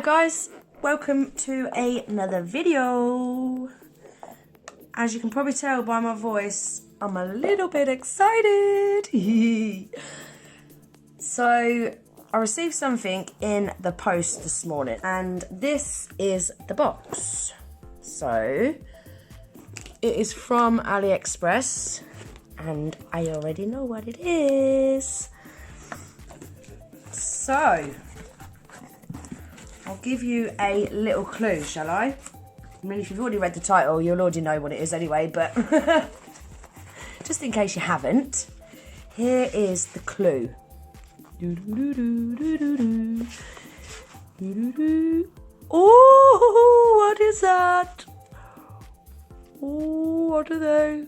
guys, welcome to another video. As you can probably tell by my voice, I'm a little bit excited. So I received something in the post this morning and this is the box. So it is from Aliexpress and I already know what it is. So I'll give you a little clue, shall I? I mean, if you've already read the title, you'll already know what it is anyway, but just in case you haven't, here is the clue. Oh, what is that? Oh, what are they?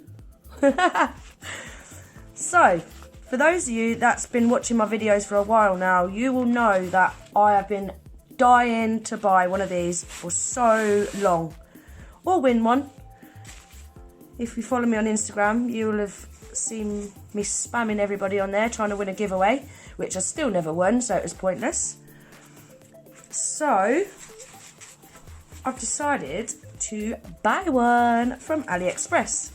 So, for those of you that's been watching my videos for a while now, you will know that I have been dying to buy one of these for so long, or win one. If you follow me on Instagram, you will have seen me spamming everybody on there trying to win a giveaway, which I still never won, so it was pointless. So I've decided to buy one from Aliexpress.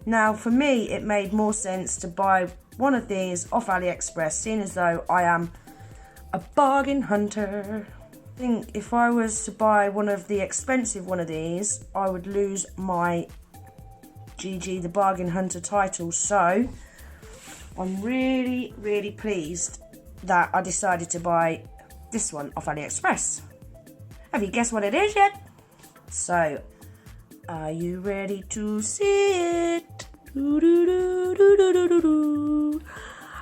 Now for me it made more sense to buy one of these off Aliexpress, seeing as though I am a bargain hunter. I think if I was to buy one of the expensive one of these, I would lose my GG the bargain hunter title. So I'm really pleased that I decided to buy this one off Aliexpress. Have you guessed what it is yet? So are you ready to see it?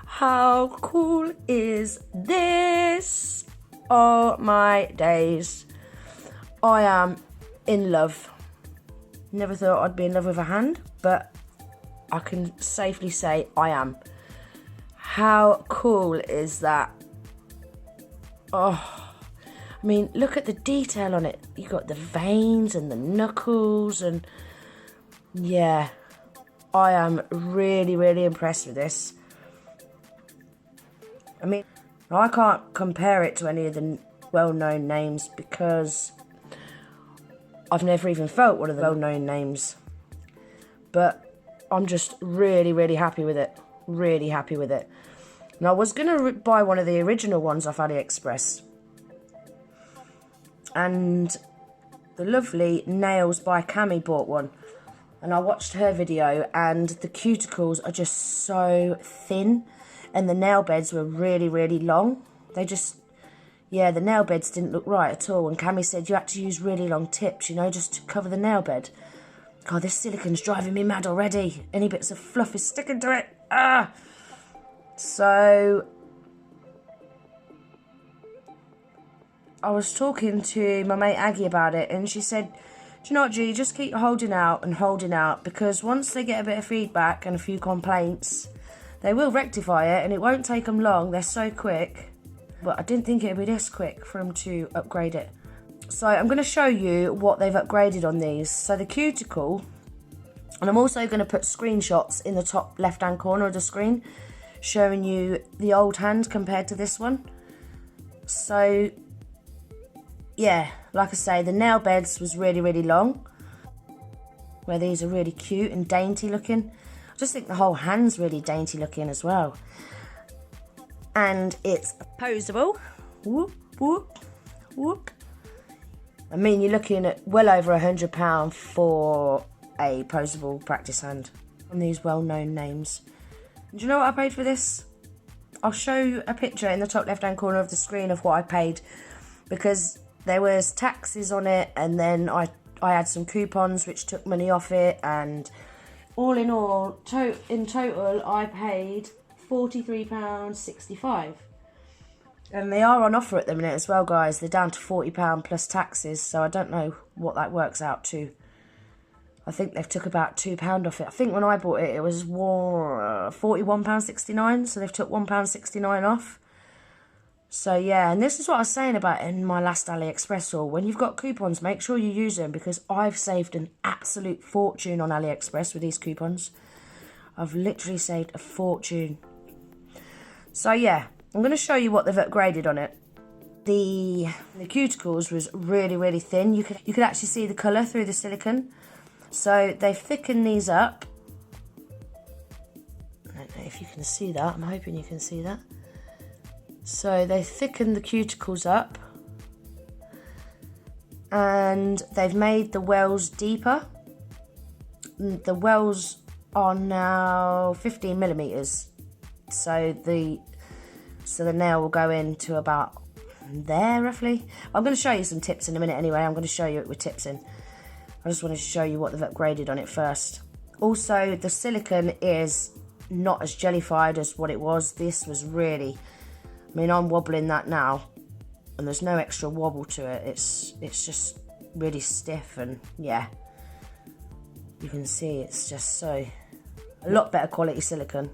How cool is this? Oh my days. I am in love. Never thought I'd be in love with a hand, but I can safely say I am. How cool is that? Oh, I mean, look at the detail on it. You got the veins and the knuckles, and yeah, I am really impressed with this. I mean, I can't compare it to any of the well-known names because I've never even felt one of the well-known names. But I'm just really happy with it. Really happy with it. And I was going to buy one of the original ones off AliExpress. And the lovely Nails by Cami bought one. And I watched her video and the cuticles are just so thin. And the nail beds were really long. They just, yeah, the nail beds didn't look right at all. And Cami said you had to use really long tips, you know, just to cover the nail bed. God, this silicone's driving me mad already. Any bits of fluff is sticking to it. Ah! So I was talking to my mate Aggie about it and she said, do you know what, G, just keep holding out and holding out, because once they get a bit of feedback and a few complaints, they will rectify it and it won't take them long. They're so quick. But I didn't think it would be this quick for them to upgrade it. So I'm going to show you what they've upgraded on these. So the cuticle, and I'm also going to put screenshots in the top left hand corner of the screen showing you the old hand compared to this one. So yeah, like I say, the nail beds was really long, where these are really cute and dainty looking. I just think the whole hand's really dainty looking as well. And it's posable. Whoop, whoop, whoop. I mean, you're looking at well over £100 for a posable practice hand on these well-known names. Do you know what I paid for this? I'll show you a picture in the top left-hand corner of the screen of what I paid, because there was taxes on it, and then I had some coupons which took money off it, and all in all, in total, I paid £43.65. And they are on offer at the minute as well, guys. They're down to £40 plus taxes, so I don't know what that works out to. I think they've took about £2 off it. I think when I bought it, it was £41.69, so they've took £1.69 off. So yeah, and this is what I was saying about in my last AliExpress haul. When you've got coupons, make sure you use them, because I've saved an absolute fortune on AliExpress with these coupons. I've literally saved a fortune. So yeah, I'm going to show you what they've upgraded on it. the cuticles was really, really thin. You could actually see the colour through the silicone. So they've thickened these up. I don't know if you can see that. I'm hoping you can see that. So they thickened the cuticles up. And they've made the wells deeper. The wells are now 15 millimeters. So the nail will go into about there roughly. I'm going to show you some tips in a minute anyway. I'm going to show you it with tips in. I just wanted to show you what they've upgraded on it first. Also, the silicone is not as jellified as what it was. This was really, I mean, I'm wobbling that now and there's no extra wobble to it. It's just really stiff, and yeah, you can see it's just so a lot better quality silicone.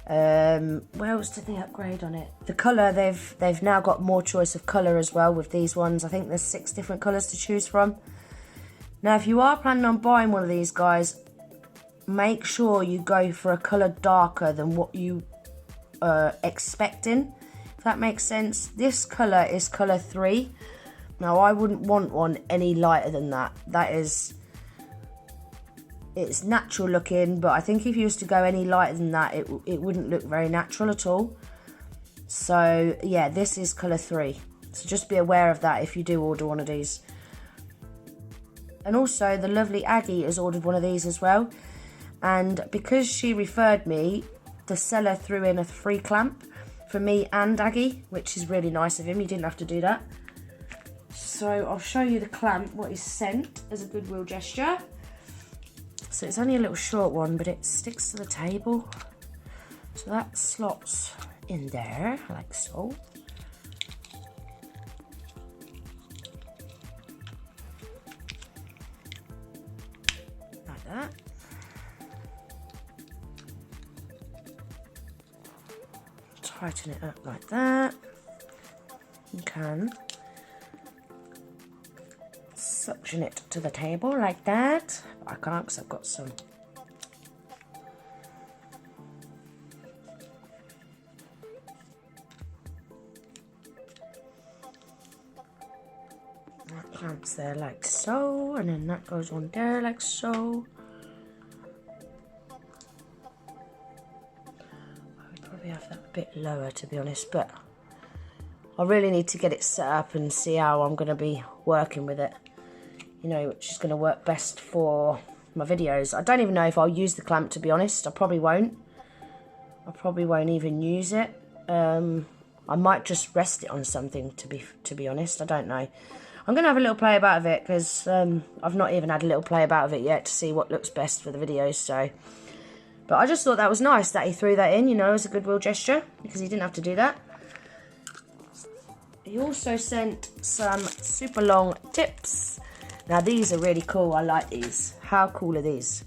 What else did they upgrade on it? The colour, they've now got more choice of colour as well with these ones. I think there's 6 different colours to choose from. Now, if you are planning on buying one of these guys, make sure you go for a colour darker than what you are expecting, if that makes sense. This colour is colour 3. Now, I wouldn't want one any lighter than that. It's natural looking, but I think if you was to go any lighter than that, it wouldn't look very natural at all. So yeah, this is colour 3. So just be aware of that if you do order one of these. And also, the lovely Aggie has ordered one of these as well. And because she referred me, the seller threw in a free clamp for me and Aggie, which is really nice of him. He didn't have to do that. So I'll show you the clamp, what he's sent as a goodwill gesture. So it's only a little short one, but it sticks to the table. So that slots in there, like so. Like that. Tighten it up like that. You can suction it to the table like that. I can't because I've got some. That clamps there like so, and then that goes on there like so. I would probably have that a bit lower, to be honest, but I really need to get it set up and see how I'm going to be working with it. You know, which is going to work best for my videos. I don't even know if I'll use the clamp, to be honest. I probably won't. I probably won't even use it. I might just rest it on something, to be honest. I don't know. I'm going to have a little play about it because I've not even had a little play about it yet to see what looks best for the videos. So, but I just thought that was nice that he threw that in, you know, as a goodwill gesture, because he didn't have to do that. He also sent some super long tips. Now these are really cool. I like these. How cool are these?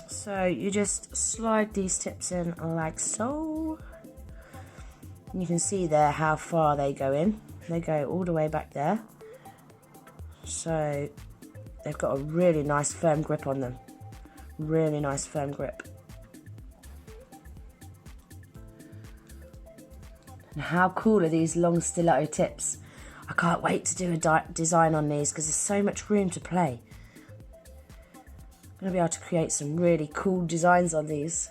So you just slide these tips in like so. And you can see there how far they go in. They go all the way back there. So they've got a really nice firm grip on them. Really nice firm grip. And how cool are these long stiletto tips? I can't wait to do a design on these because there's so much room to play. I'm going to be able to create some really cool designs on these.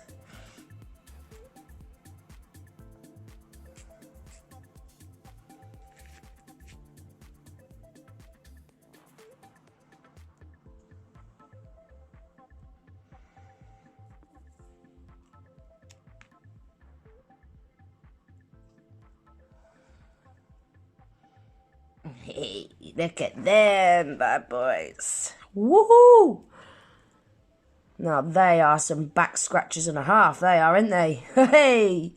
Hey, look at them bad boys. Woohoo! Now they are some back scratches and a half, they are, aren't they? Hey!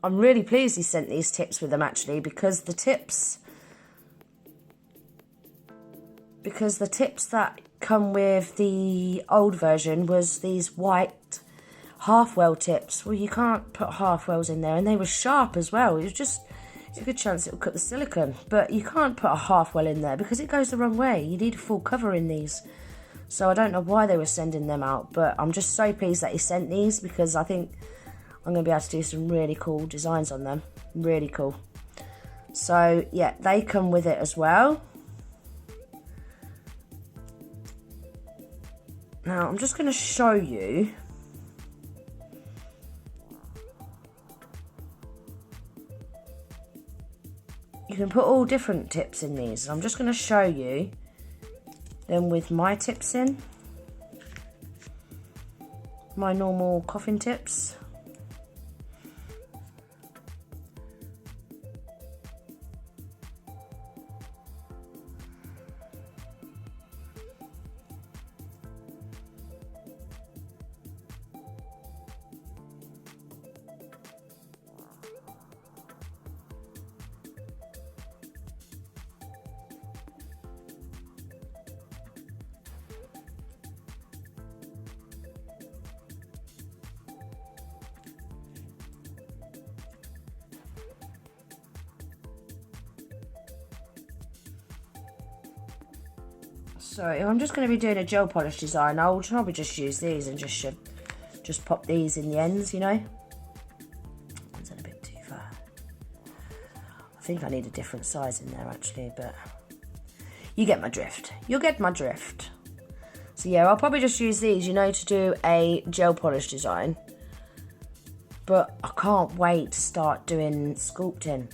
I'm really pleased he sent these tips with them actually, because the tips that come with the old version was these white half well tips. Well, you can't put half wells in there, and they were sharp as well. It was just, it's a good chance it will cut the silicone, but you can't put a half well in there because it goes the wrong way. You need a full cover in these. So I don't know why they were sending them out, but I'm just so pleased that he sent these, because I think I'm going to be able to do some really cool designs on them. Really cool. So yeah, they come with it as well. Now I'm just going to show you. You can put all different tips in these. I'm just going to show you them with my tips in. My normal coffin tips. So if I'm just going to be doing a gel polish design, I'll probably just use these and just pop these in the ends, you know. That's a bit too far. I think I need a different size in there actually, but you get my drift. You'll get my drift. So yeah, I'll probably just use these, you know, to do a gel polish design. But I can't wait to start doing sculpting.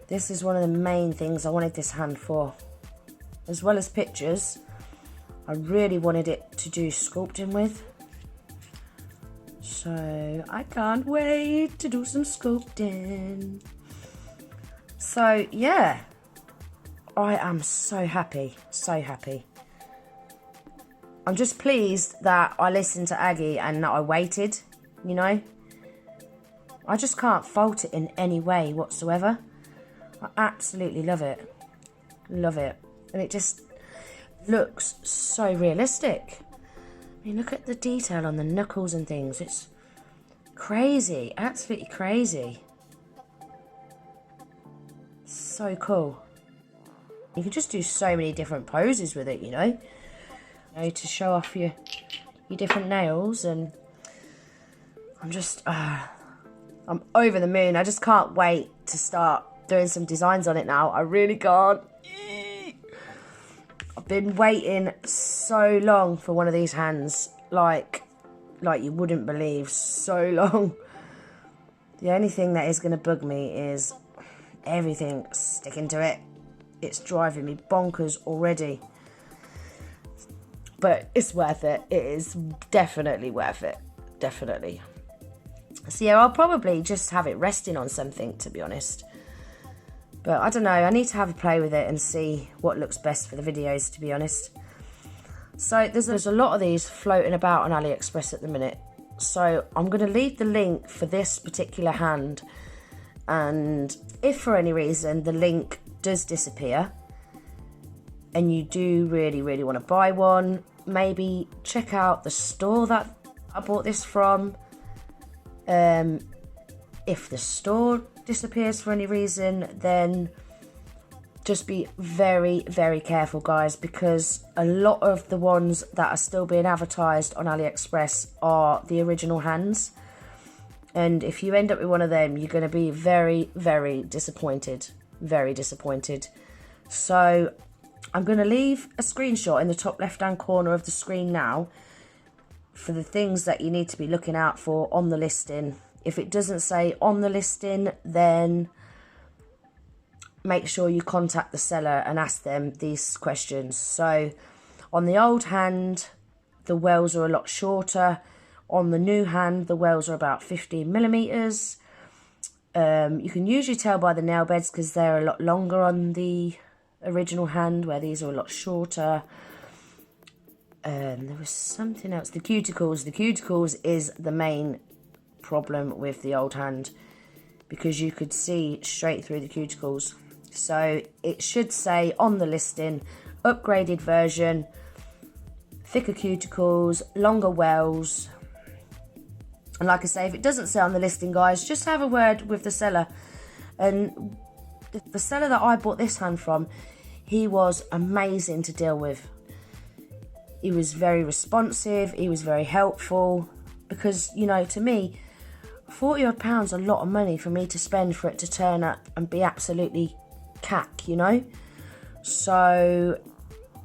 This is one of the main things I wanted this hand for. As well as pictures, I really wanted it to do sculpting with. So I can't wait to do some sculpting. So yeah, I am so happy, so happy. I'm just pleased that I listened to Aggie and that I waited, you know. I just can't fault it in any way whatsoever. I absolutely love it. Love it. And it just looks so realistic. I mean, look at the detail on the knuckles and things. It's crazy, absolutely crazy. So cool. You can just do so many different poses with it, you know, to show off your different nails. And I'm over the moon. I just can't wait to start doing some designs on it now. I really can't. I've been waiting so long for one of these hands, like you wouldn't believe, so long. The only thing that is going to bug me is everything sticking to it. It's driving me bonkers already. But it's worth it. It is definitely worth it. Definitely. So yeah, I'll probably just have it resting on something, to be honest. But I don't know, I need to have a play with it and see what looks best for the videos, to be honest. So there's a lot of these floating about on Aliexpress at the minute. So I'm going to leave the link for this particular hand. And if for any reason the link does disappear and you do really, really want to buy one, maybe check out the store that I bought this from. If the store disappears for any reason, then just be very, very careful, guys, because a lot of the ones that are still being advertised on AliExpress are the original hands, and if you end up with one of them, you're going to be very, very disappointed. Very disappointed. So I'm going to leave a screenshot in the top left hand corner of the screen now for the things that you need to be looking out for on the listing. If it doesn't say on the listing, then make sure you contact the seller and ask them these questions. So on the old hand, the wells are a lot shorter. On the new hand, the wells are about 15 millimeters. You can usually tell by the nail beds because they're a lot longer on the original hand, where these are a lot shorter. There was something else. The cuticles. The cuticles is the main problem with the old hand, because you could see straight through the cuticles. So it should say on the listing, upgraded version, thicker cuticles, longer wells, And like I say, if it doesn't say on the listing, guys, just have a word with the seller. And the seller that I bought this hand from, he was amazing to deal with. He was very responsive, he was very helpful, because, you know, to me, £40 odd a lot of money for me to spend for it to turn up and be absolutely cack, you know. So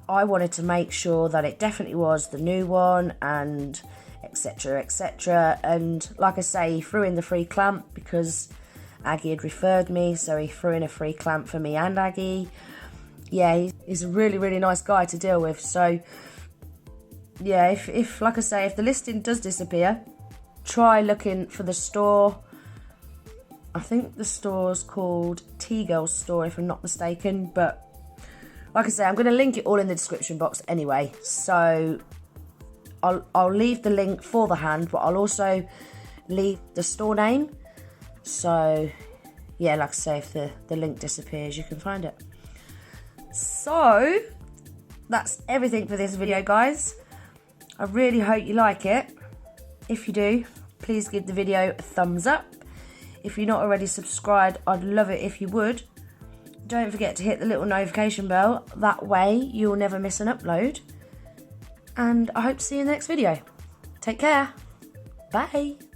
I wanted to make sure that it definitely was the new one, and etc, etc. And like I say, he threw in the free clamp because Aggie had referred me, so he threw in a free clamp for me and Aggie. Yeah, he's a really nice guy to deal with. So yeah, if like I say, if the listing does disappear, try looking for the store. I think the store's called Tgirl store, if I'm not mistaken. But like I say, I'm going to link it all in the description box anyway. So I'll leave the link for the hand, but I'll also leave the store name. So yeah, like I say, if the link disappears, you can find it. So that's everything for this video, guys. I really hope you like it. If you do, please give the video a thumbs up. If you're not already subscribed, I'd love it if you would. Don't forget to hit the little notification bell. That way you'll never miss an upload. And I hope to see you in the next video. Take care. Bye.